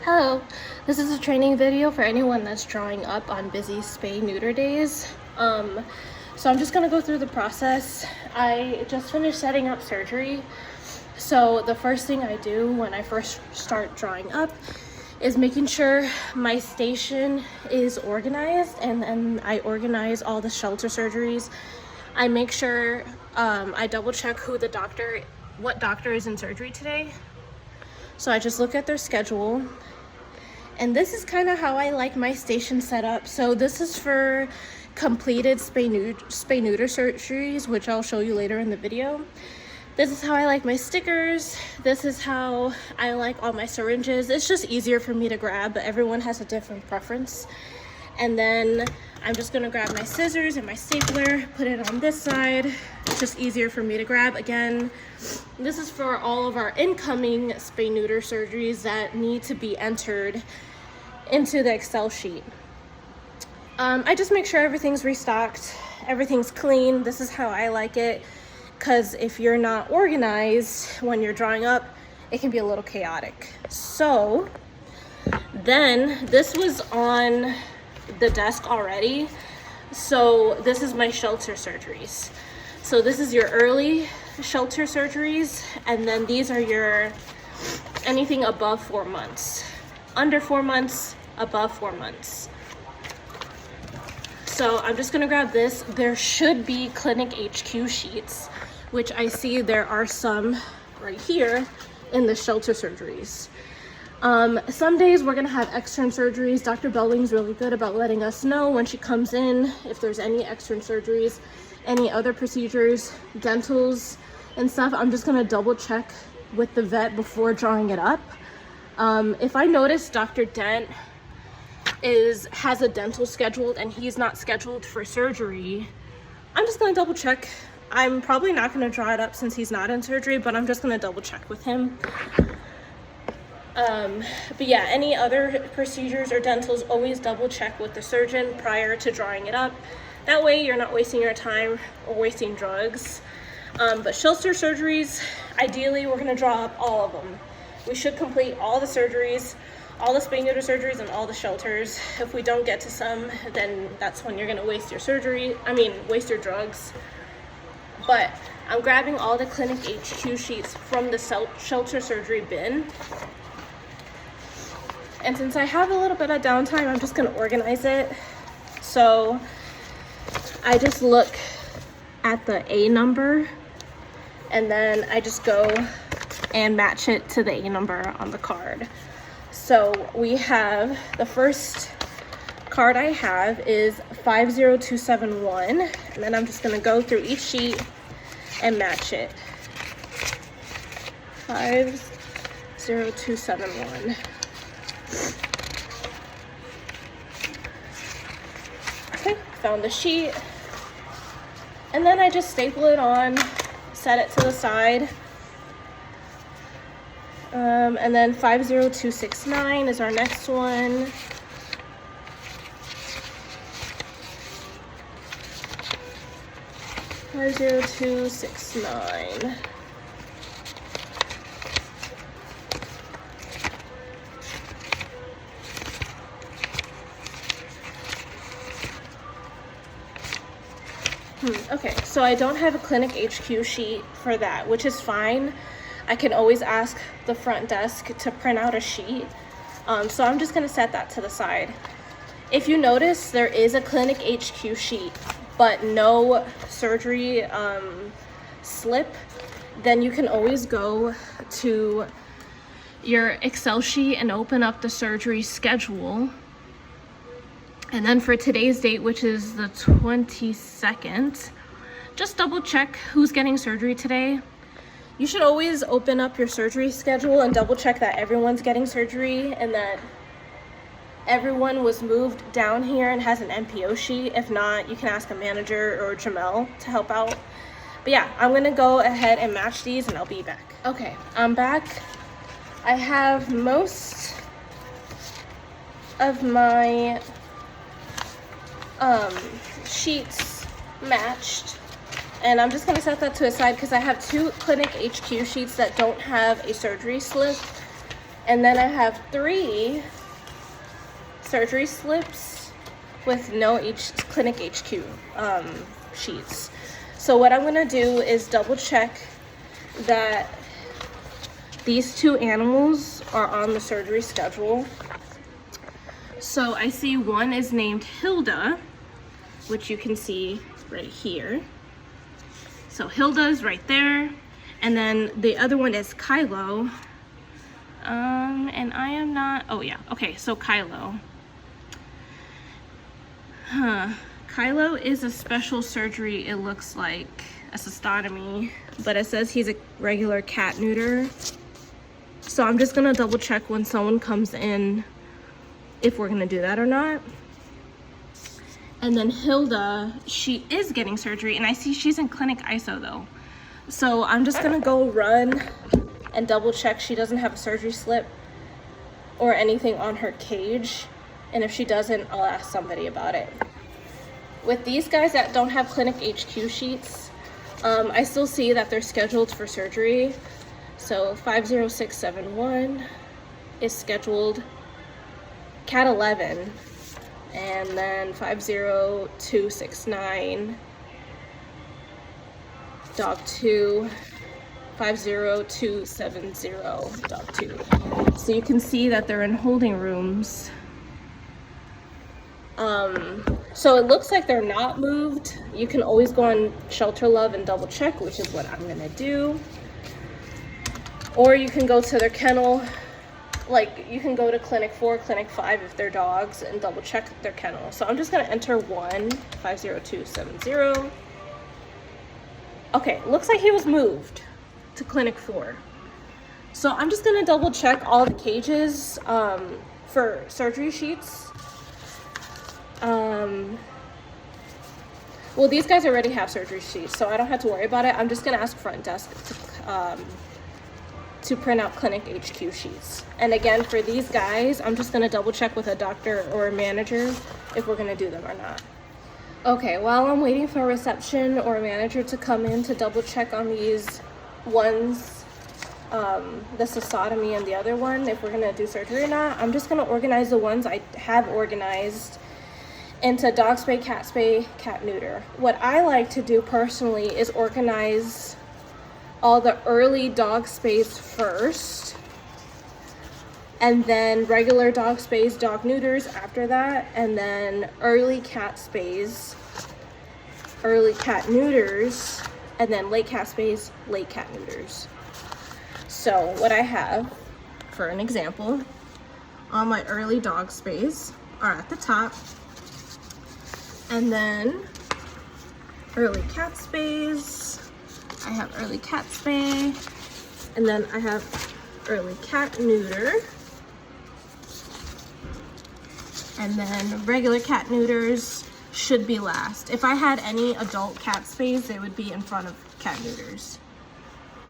Hello, this is a training video for anyone that's drawing up on busy spay-neuter days. So I'm just gonna go through the process. I just finished setting up surgery. So the first thing I do when I first start drawing up is making sure my station is organized, and then I organize all the shelter surgeries. I make sure I double check what doctor is in surgery today. So I just look at their schedule. And this is kind of how I like my station set up. So this is for completed spay-neuter surgeries, which I'll show you later in the video. This is how I like my stickers. This is how I like all my syringes. It's just easier for me to grab, but everyone has a different preference. And then I'm just gonna grab my scissors and my stapler, put it on this side. It's just easier for me to grab. Again, this is for all of our incoming spay-neuter surgeries that need to be entered into the Excel sheet. I just make sure everything's restocked, everything's clean. This is how I like it, because if you're not organized when you're drawing up, it can be a little chaotic. So then this was on the desk already. So this is my shelter surgeries. So this is your early shelter surgeries, and then these are your anything above 4 months, under 4 months, above 4 months. So I'm just gonna grab this. There should be Clinic HQ sheets, which I see there are some right here in the shelter surgeries. Some days we're gonna have extern surgeries. Dr. Belding's really good about letting us know when she comes in if there's any extern surgeries, any other procedures, dentals and stuff. I'm just gonna double check with the vet before drawing it up. If I notice Dr. Dent has a dental scheduled and he's not scheduled for surgery, I'm just gonna double check. I'm probably not gonna draw it up since he's not in surgery, but I'm just gonna double check with him. But yeah, any other procedures or dentals, always double check with the surgeon prior to drawing it up. That way you're not wasting your time or wasting drugs. But shelter surgeries, ideally we're gonna draw up all of them. We should complete all the surgeries, all the spay-neuter surgeries and all the shelters. If we don't get to some, then that's when you're gonna waste your drugs. But I'm grabbing all the Clinic HQ sheets from the shelter surgery bin. And since I have a little bit of downtime, I'm just gonna organize it. So I just look at the A number, and then I just go and match it to the A number on the card. So we have, the first card I have is 50271, and then I'm just gonna go through each sheet and match it. 50271. Okay, found the sheet. And then I just staple it on, set it to the side. And then 50269 is our next one. (50269). Okay, so I don't have a Clinic HQ sheet for that, which is fine. I can always ask the front desk to print out a sheet. So I'm just gonna set that to the side. If you notice, there is a Clinic HQ sheet, but no surgery slip, then you can always go to your Excel sheet and open up the surgery schedule. And then for today's date, which is the 22nd, just double check who's getting surgery today. You should always open up your surgery schedule and double check that everyone's getting surgery and that everyone was moved down here and has an NPO sheet. If not, you can ask a manager or Jamel to help out. But yeah, I'm gonna go ahead and match these and I'll be back. Okay, I'm back. I have most of my sheets matched, and I'm just going to set that to a side because I have two Clinic HQ sheets that don't have a surgery slip. And then I have 3 surgery slips with no Clinic HQ sheets. So what I'm gonna do is double check that these 2 animals are on the surgery schedule. So I see one is named Hilda, which you can see right here. So Hilda is right there. And then the other one is Kylo. And I am not, oh yeah, okay, so Kylo. Kylo is a special surgery, it looks like, a cystotomy, but it says he's a regular cat neuter. So I'm just gonna double check when someone comes in if we're gonna do that or not. And then Hilda, she is getting surgery, and I see she's in Clinic ISO though. So I'm just gonna go run and double check she doesn't have a surgery slip or anything on her cage. And if she doesn't, I'll ask somebody about it. With these guys that don't have Clinic HQ sheets, I still see that they're scheduled for surgery. So 50671 is scheduled, cat 11, and then 50269, dog 2, 50270, dog 2. So you can see that they're in holding rooms. So it looks like they're not moved. You can always go on Shelter Love and double check, which is what I'm gonna do. Or you can go to their kennel, like you can go to Clinic 4, Clinic 5 if they're dogs, and double check their kennel. So I'm just gonna enter 1, 50270. Okay, looks like he was moved to Clinic 4. So I'm just gonna double check all the cages for surgery sheets. Well, these guys already have surgery sheets, so I don't have to worry about it. I'm just gonna ask front desk to print out Clinic HQ sheets. And again, for these guys, I'm just gonna double check with a doctor or a manager if we're gonna do them or not. Okay, while I'm waiting for a reception or a manager to come in to double check on these ones, the cystotomy and the other one, if we're gonna do surgery or not, I'm just gonna organize the ones I have organized into dog spay, cat neuter. What I like to do personally is organize all the early dog spays first, and then regular dog spays, dog neuters after that, and then early cat spays, early cat neuters, and then late cat spays, late cat neuters. So what I have, for an example, all my early dog spays are at the top, and then early cat spays, I have early cat spay, and then I have early cat neuter, and then regular cat neuters should be last. If I had any adult cat spays, they would be in front of cat neuters.